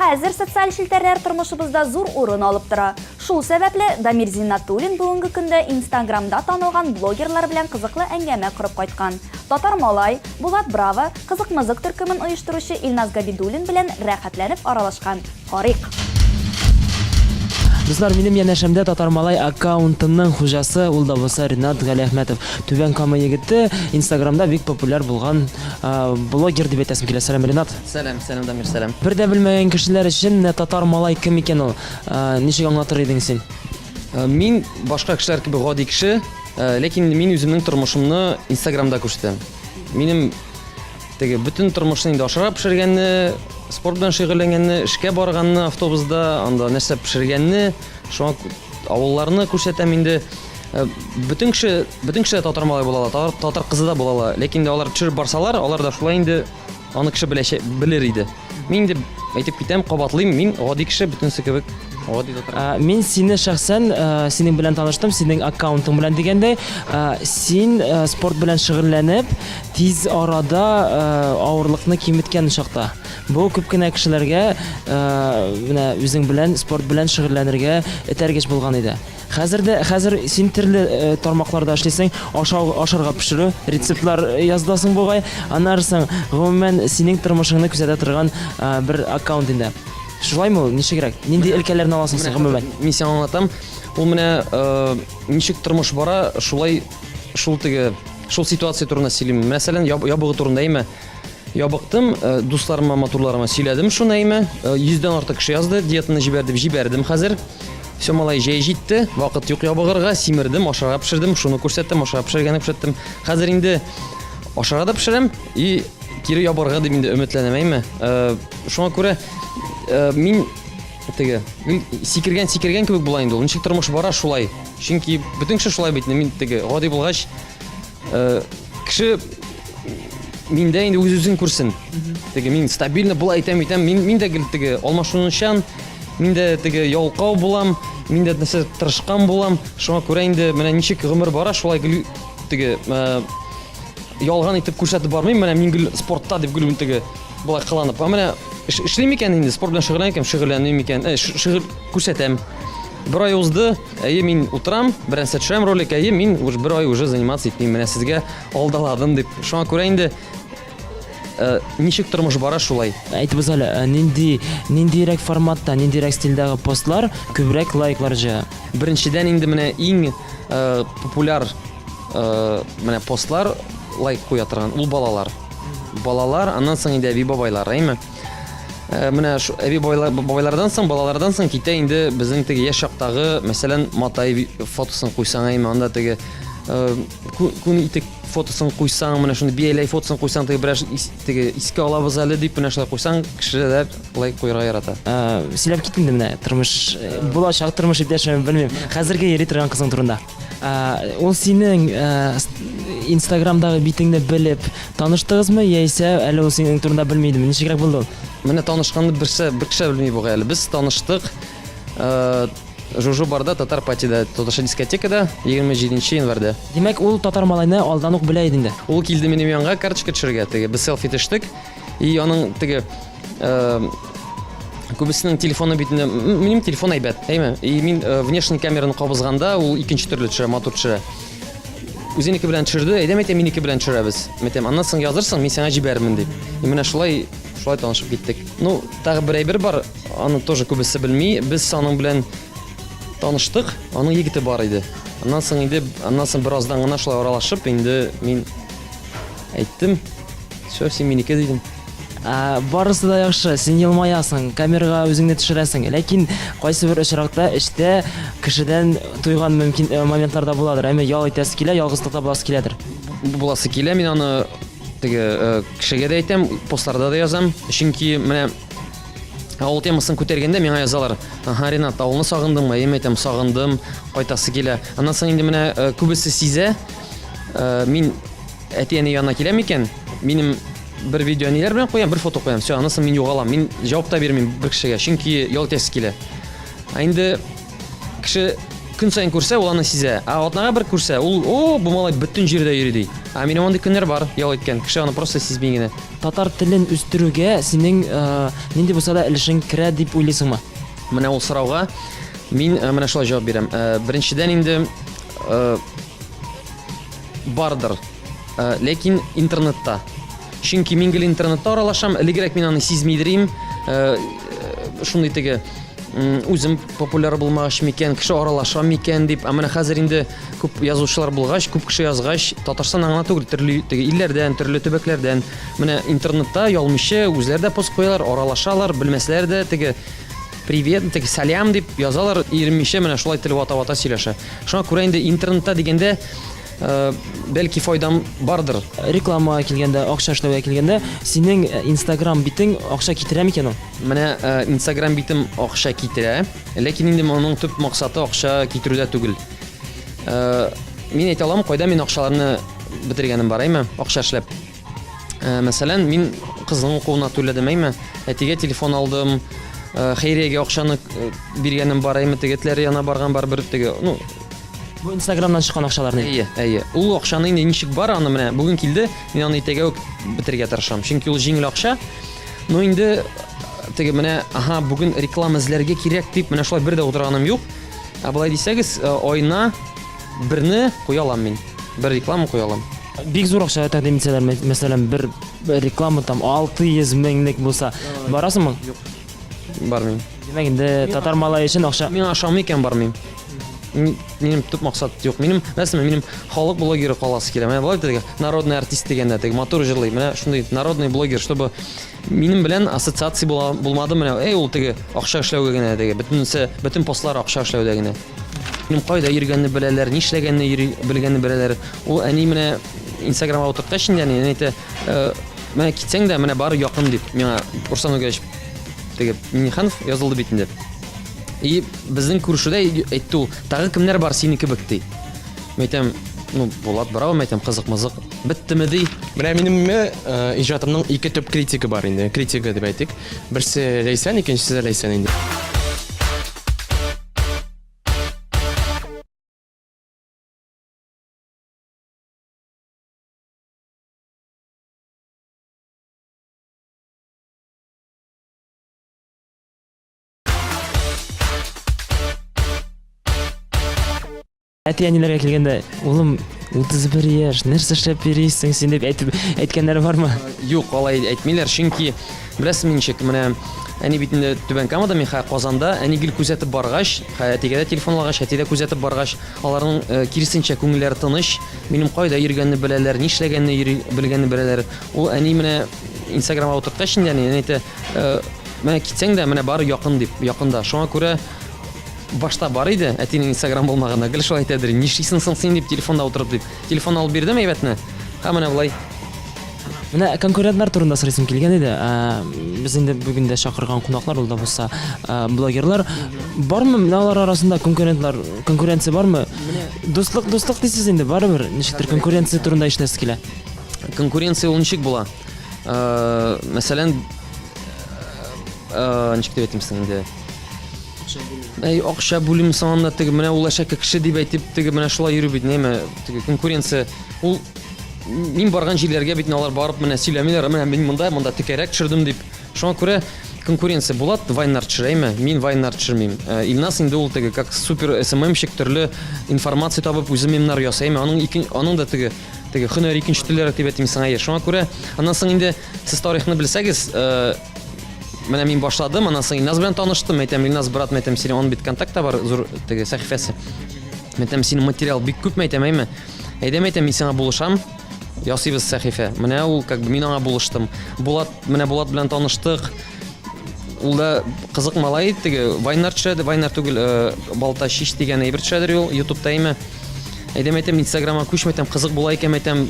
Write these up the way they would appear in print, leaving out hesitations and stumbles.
Хәзер социаль шелтәрләр тормышыбызда зур урын алып тора. Шул сәбәпле Дамир Зиннатуллин бүгенге көндә Инстаграмда танылган блогерлар белән кызыклы әңгәмә корып кайткан. Татар Малай, Булат Браво, кызык-мызык төркемен оештыручы Илназ Габидуллин белән рәхәтләнеп аралашкан. Карыйк. Дуслар, минем янәшәмдә Татар Малай аккаунтының хуҗасы ул да булса Ринат Галиәхмәтов. Түбән Кама егете Инстаграмда бик популяр булган блогер дип әйтәсем килә. Сәлам, Ринат. Сәлам, Дамир, сәлам. Бер дә белмәгән кешеләр өчен Татар Малай кем икән ул? Ничек аңлатыр идең син? Мин башка кешеләр кебек гади кеше, ләкин мин үземнең тормышымны Инстаграмда күрсәтәм. Минем бөтен тормышны инде ашарга пешергәнне, спорт белән шөгыльләнгәнне, эшкә барганны, автобуста, анда нәрсә пешергәнне, шуңа авылларны күрсәтәм инде. Бөтен кеше Татар Малай булалар, татар кызы да булалар, ләкин алар төшереп барсалар, алар да шулай инде аны кеше белер иде. Мин инде әйтеп китәм, кабатлыйм, мин гади кеше, бөтенсе кебек гади татар. Мин сине шәхсән синең белән таныштым, синең аккаунтың белән дигәндә, син спорт белән шөгыльләнеп, тиз арада авырлыкны киметкән чакта. Бу күп кенә кешеләргә менә үзең белән спорт белән шөгыльләнергә этәргеч булган иде. Хәзер син төрле тармакларда эшлисең, ашарга пешерү, рецептлар яздасың бугай, аннарсың гомумән синең тормышыңны күзәтә торган бер аккаунт инде. Шулаймы, ничегрәк? Нинди өлкәләрне аласың син гомумән? Мин сиңа аңлатам. Ул менә ничек тормыш бара, шул ситуация турында сөйлим. Мәсәлән, ябыгы турында әйме. Ябыктым, дусларыма, матурларыма сөйләдем шуны әйме. 100дән артык кеше язды, диетаны җибәрдем хәзер. Все, малай, җәй җитте, вакыт юк ябыгырга, симердем, ашарга пешердем, шуны күрсәттем, ашарга пешергәнне күрсәттем. Хәзер инде ашарга да пешерәм и кире ябырга дип инде өметләнәм әйме. Шуңа күрә мин сикергән кебек була инде ул. Ничек тормыш бара шулай. Чөнки бөтен кеше шулай бит. Мин гади булгач, кеше миндә инде үз-үзен күрсен. Мин стабильно була әйтәм, мин дә алмашынучан, мин дә ялкау булам, мин дә нәрсә тырышкан булам. Шуңа күрә инде менә ничек гомер бара шулай ялган итеп күрсәтеп бармыйм. Менә мин спортта дип булай кыланып. Менә эшлим икән инде, спорт белән шөгыльләнәм икән, шөгыль күрсәтәм. Бер ай узды, мин утырам, беренче төшәм ролик, мин бер ай уже заниматься итмим, менә сезгә алдаладым дип. Шуңа күрә инде ничек тормыш бара шулай. Әйтегез әле, ниндирәк форматта, ниндирәк стильдәге постлар күбрәк лайклар җыя? Беренчедән инде менә иң популяр менә постлар лайк куя торган ул балалар, аннан соң инде әби бабайлар, әйме. Менә әби бабайлардан соң, балалардан соң китә инде безнең яшь чактагы, мәсәлән, Матай фотосын куйсаң, әйме, анда күн итек фотосын куйсаң, менә шуны бияләй фотосын куйсаң, бераз искә алабыз әле дип менә шулай куйсаң, кешеләр лайк куярга ярата. Сөйләп кит инде менә тормыш, булачак тормыш иптәшем, белмим. Хәзерге йөри торган кызың турында. Ул синең Инстаграмдагы битеңне белеп таныштыгызмы, яисә әле ул синең турында белмидеме? Ничегрәк булды ул? Менә танышканны бер кеше белми бугай әле. Без таныштык Жужу барда, Татар Патида, Татарча дискотекада 27 январьда. Димәк, ул Татар Малайны алдан ук белә иде инде. Ул килде минем янга карточка төшергә, без селфи төштек. И аның күбесенең телефоны битендә, минем телефон әйбәт, әйме. И мин внешний камераны кабызганда, ул икенче төрле төшерә, матур төшерә. Үзенеке белән төшерде, әйтәм, минеке белән төшерәбез. Әйтәм, аннан соң язырсың, мин сиңа җибәрмен дип. И менә шулай танышып киттек. Ну, тагы бер әйбер бар, аны тоже күбесе белми. Без аның белән таныштык, аның егете бар иде. Аннан соң бераздан гына шулай аралашып, инде мин әйттем, "Всё, син минеке" дидем. Барысы да яхшы, син елмаясың, камерага үзеңне төшерәсең, ләкин кайсы бер очракта эштә кешедән туйган мөмкин моментларда буладыр. Әмма ял итәсе килә, ялгызлыкта буласы киләдер. Буласы килә, мин аны кешегә дә әйтәм, постларда да язам. Чөнки менә авыл темасын күтәргәндә миңа язалар. Ринат, авылны сагындыңмы? Әйтәм, сагындым, кайтасы килә. Аннан соң инде менә күбесе сизә. Мин әти-әни янына киләм икән, минем бер видео ниләр белән куям, бер фото куям. Всё, аннан соң мин югалам. Мин җавап та бирмим бер кешегә, чөнки ял итәсе килә. Инде кеше күн сайын күрсә, ул аны сизә. Атнага бер күрсә, ул о, бу малай бөтен җирдә йөри ди. Минем андый көннәр бар, ял иткән. Кеше аны просто сизми генә. Татар телен үстерүгә синең нинди булса да өлешең керә дип уйлыйсыңмы? Менә ул сорауга мин менә шулай җавап бирәм. Беренчедән инде бардыр. Ләкин интернетта. Чөнки мин гел интернетта аралашам, элегрәк мин аны сизмидерим. Шундый теге үзем популяр булмагач микән, кеше аралаша микән дип. Менә хәзер инде күп язучылар булгач, күп кеше язгач, Татарстан аңа түгел, төрле теге илләрдән, төрле төбәкләрдән менә интернетта ялмыйча үзләре дә пост куялар, аралашалар, белмәсләр дә теге привет, теге салям дип язалар, ирмичә менә шулай тел вата-вата сөйләшә. Шуңа күрә инде интернетта дигәндә бәлки файдам бардыр. Реклама килгәндә, акча эшләүгә килгәндә, синең Instagram битең акча китерә микән ул? Менә Instagram битем акча китерә, ләкин инде моның төп максаты акча китерүдә түгел. Мин әйтә алам, кайда мин акчаларны бетергәнем бар, әйме, акча эшләп. Мәсәлән, мин кызның укуына түләдем, әйме, әтигә телефон алдым, хәйриягә акчаны биргәнем бар, әйме, тегетләр яна барган бар бер теге, ну, Бу Instagramдан чыккан акчаларны. Әйе. Ул акчаны инде ничек бар, аны менә бүген килде, мин аны итәгә үк бетергә тырышам. Чөнки ул җиңел акча. Ну инде теге менә, бүген реклама эзләргә кирәк дип, менә шулай бер дә утырганым юк. Булай дисәгез, айына берне куя алам мин. Бер реклама куя алам. Бик зур акча тәкъдим итсәләр, мәсәлән, бер реклама там 600 меңлек булса, барасыңмы? Юк. Бармыйм. Димәк инде татар малае өчен акча. Мин ашамый икән бармыйм. Минем төп максат юк. Минем халык блогеры каласы килә. Менә булай теге народный артист дигәндә, теге мотор җырлый. Менә шундый народный блогер, чтобы минем белән ассоциация булмады. Менә ул теге акча эшләүгә генә теге бөтен постлар акча эшләүдә генә. Минем кайда йөргәнне беләләр, ни эшләгәнне белгәнне беләләр. Ул әни менә Instagramга утырткач инде әни әйтә, менә китсәң дә менә бары якын дип миңа Урсан Угәч теге Миниханов язылды бит инде. И безнең күрешүдә әйтте ул, тагы кемнәр бар сине кебек ди. Мәйтәм, ну, Булат браво, мәйтәм, кызык-мызык. Биттеме ди? Менә минем иҗатымның ике төп критика бар инде. Критика дип әйтик. Берсе Ләйсән, икенчесе Ләйсән инде. Әти-әниләргә килгәндә, улым, 31 яшь, нәрсә эшләп йөрисең син дип әйткәннәр бармы? Юк, алай әйтмиләр, чөнки беләсез ничек, менә әни бит инде Түбән Камада, мин Казанда, әни гел күзәтеп баргач, әтигә дә телефон алгач, әти дә күзәтеп баргач, аларның киресенчә күңелләре тыныч, минем кайда йөргәнне беләләр, ни эшләгәнне белгәнне беләләр. Ул әни менә Instagramга утырткач инде әни әйтә, менә китсәң дә менә бары якын дип, якында. Шуңа күрә башта бар иде, әтинең Instagram булмаганда, гел шулай әйтәдер, нишлисең син дип телефонда утырып дип. Телефон алып бирдем әйбәтне. Менә булай. Менә конкурентлар турында сорыйсым килгән иде. Без инде бүген дә чакырган кунаклар ул да булса, блогерлар бармы? Менә алар арасында конкуренция бармы? Дуслык дисез инде барыбер. Ничектер конкуренция турында ишетәсе килә. Конкуренция ул ничек була? Мәсәлән, ничек дип әйтим инде? Акча бүлем санында теге менә ул әшәке кеше дип әйтеп теге менә шулай йөри бит, неме? Теге конкуренция ул мин барган җирләргә бит алар барып менә сөйләмиләр, менә мин монда текәрәк төшердем дип. Шуңа күрә конкуренция була, вайнар төшерәме? Мин вайнар төшермим. Илнас инде ул теге как супер СММщик төрле информация табып үзем мемнар ясыйм. Аның да теге һөнәр икенче телләр дип әйтим сиңа. Шуңа күрә аннан соң инде сез тарихны белсәгез, менә мин башладым, аннан соң Илнас белән таныштым. Әйтәм, Илнас брат, мәйтәм, синең он бит контакта бар, зур теге сәхифәсе. Мәйтәм, синең материал бик күп, мәйтәм, әйме. Әйдәм, әйтәм, мин сиңа булышам. Ясыйбыз сәхифә. Менә ул как бы мин аңа булыштым. Булат белән таныштык. Ул да кызык малай, теге вайнар төшәде, вайнар түгел, балта шиш дигән әйбер төшәдер ул YouTube'та әйме. Әйдәм, әйтәм, Instagramга күч, мәйтәм, кызык була икән, мәйтәм,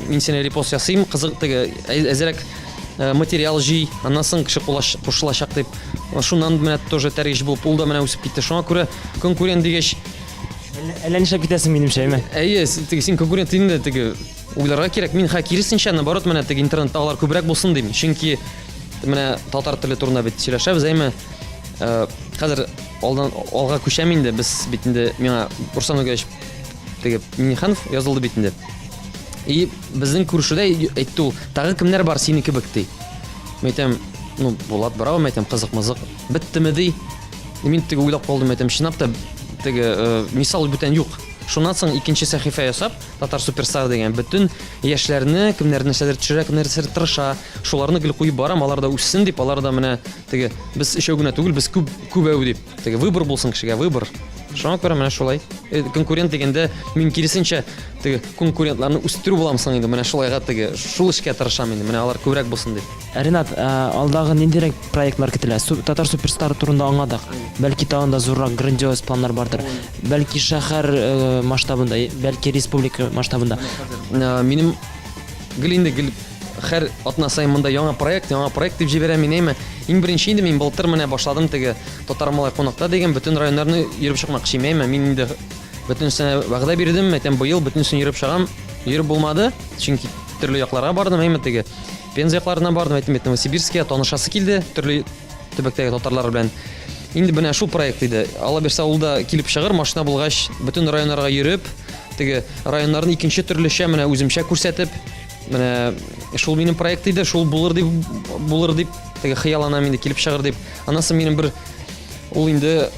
мин сине репост ясыйм, кызык теге әзрәк материал җый, аннан соң кеше кушылачак дип. Шуннан менә тоже тәрҗеш булып, ул да менә үсеп китте. Шуңа күрә конкурент дигәч, әллә нишләп китәсең минемчә, әйме? Әйе, теге син конкурент инде теге уйларга кирәк. Мин киресенчә, наоборот, менә теге интернеттагылар күбрәк булсын дим. Чөнки менә татар теле турында бит сөйләшәбез, әйме. хәзер алга күчәм инде, без бит инде миңа Руслан Нургалиевич теге Миниханов язылды бит инде. И безнең күрешүдә әйтте ул, тагы кемнәр бар синең кебек ди. Мен әйтәм, ну, Булат браво, мен әйтәм, кызык-мызык. Биттеме ди. Мин теге уйлап калдым, әйтәм, чынлап та теге мисал бүтән юк. Шуннан соң икенче сәхифә ясап, Татар Суперстар дигән бөтен яшьләрне, кемнәр нәрсәләр төшерә, кемнәр нәрсәләр тырыша, шуларны гел куеп барам, алар да үссен дип, алар да менә теге без өчәү генә түгел, без күбәү дип. Теге выбор булсын кешегә, выбор. Шуңа күрә менә шулай. Конкурент дигәндә мин киресенчә теге конкурентларны үстерү буламсың инде. Менә шулайга теге шул эшкә тырышам инде. Менә алар күбрәк булсын дип. Ринат, алдагы ниндирәк проектлар көтелә? Татар Суперстар турында аңладык. Бәлки тагында зуррак грандиоз планнар бардыр. Бәлки шәһәр масштабында, бәлки республика масштабында. Минем гел инде һәр атна саен монда яңа проект дип җибәрәм мин әйме. Иң беренче инде мин былтыр менә башладым теге Татар малай кунакта дигән бөтен районнарны йөреп чыкмакчы әйме. Мин инде бөтенсенә вәгъдә бирдем, әйтәм, быел бөтенсен йөреп чыгам. Йөреп булмады, чөнки төрле якларга бардым, әйме теге Пенза якларына бардым, әйтәм, Новосибирскә танышасы килде, төрле төбәктәге татарлар белән. Инде менә шул проект иде. Алла бирсә, ул да килеп чыгыр, машина булгач, бөтен районнарга йөреп, теге районнарны икенче төрлечә менә үземчә күрсәтеп, менә шул минем проект иде, шул булыр дип теге хыяланам инде килеп чыгыр дип. Анысы минем бер ул инде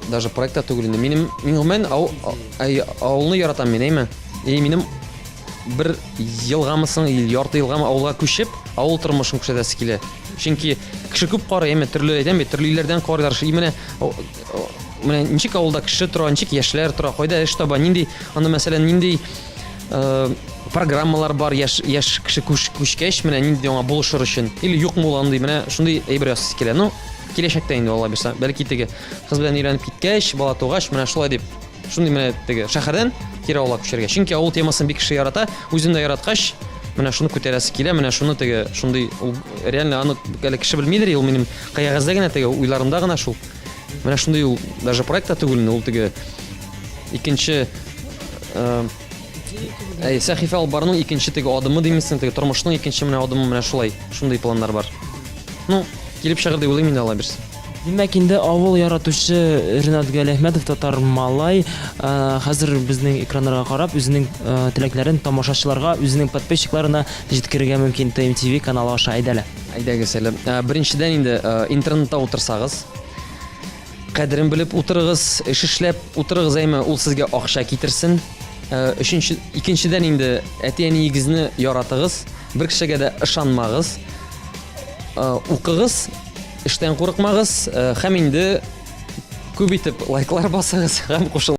даже проектта түгел инде. Минем гомумән авылны яратам мин, әйме. Минем бер елгамысын, ярты елгамы авылга күчеп, авыл тормышын күрсәтәсе килә. Чөнки кеше күп карый, әйме, төрле әйтәм бит, төрле илләрдән карыйлар. Менә ничек авылда кеше тора, ничек яшьләр тора, кайда эш таба, нинди, аны мәсәлән, нинди программалар бар, яшь кеше күчкәч, менә нинди аңа булышыр өчен, или юкмы ул андый, менә шундый әйбер ясый килә. Ну, киләчәктә инде Алла бирсә, бәлки теге кыз белән өйләнеп киткәч, бала тугач, менә шулай дип, шундый менә теге шәһәрдән кире авылга күчәргә. Чөнки авыл темасын бик кеше ярата, үзен дә яраткач, менә шуны күтәрәсе килә, менә шуны теге шундый ул реально аны әле кеше белмидер, ул минем каягызда гына теге уйларымда гына шул. Менә шундый ул даже проектта түгел, ул теге икенче сәхифә алып баруның икенче теге адымы димисең, теге тормышның икенче менә адымы, менә шулай, шундый планнар бар. Ну, килеп чыгыр дип уйлыйм инде, Алла бирсен. Димәк, инде авыл яратучы Ринат Галиәхмәтов, татар малай, хәзер безнең экраннарга карап, үзенең теләкләрен тамашачыларга, үзенең подписчикларына җиткерергә мөмкин. TMTV каналы аша әйдәле. Әйдәгез әле. Беренчедән инде интернетта утырсагыз, кадерен белеп утырыгыз, эш эшләп утырыгыз, әйме, ул сезгә акча китерсен. Икенчедән инде әти-әниегезне яратыгыз, бер кешегә дә ышанмагыз. Укыгыз, эштән курыкмагыз, һәм инде күп итеп лайклар басыгыз һәм кушыл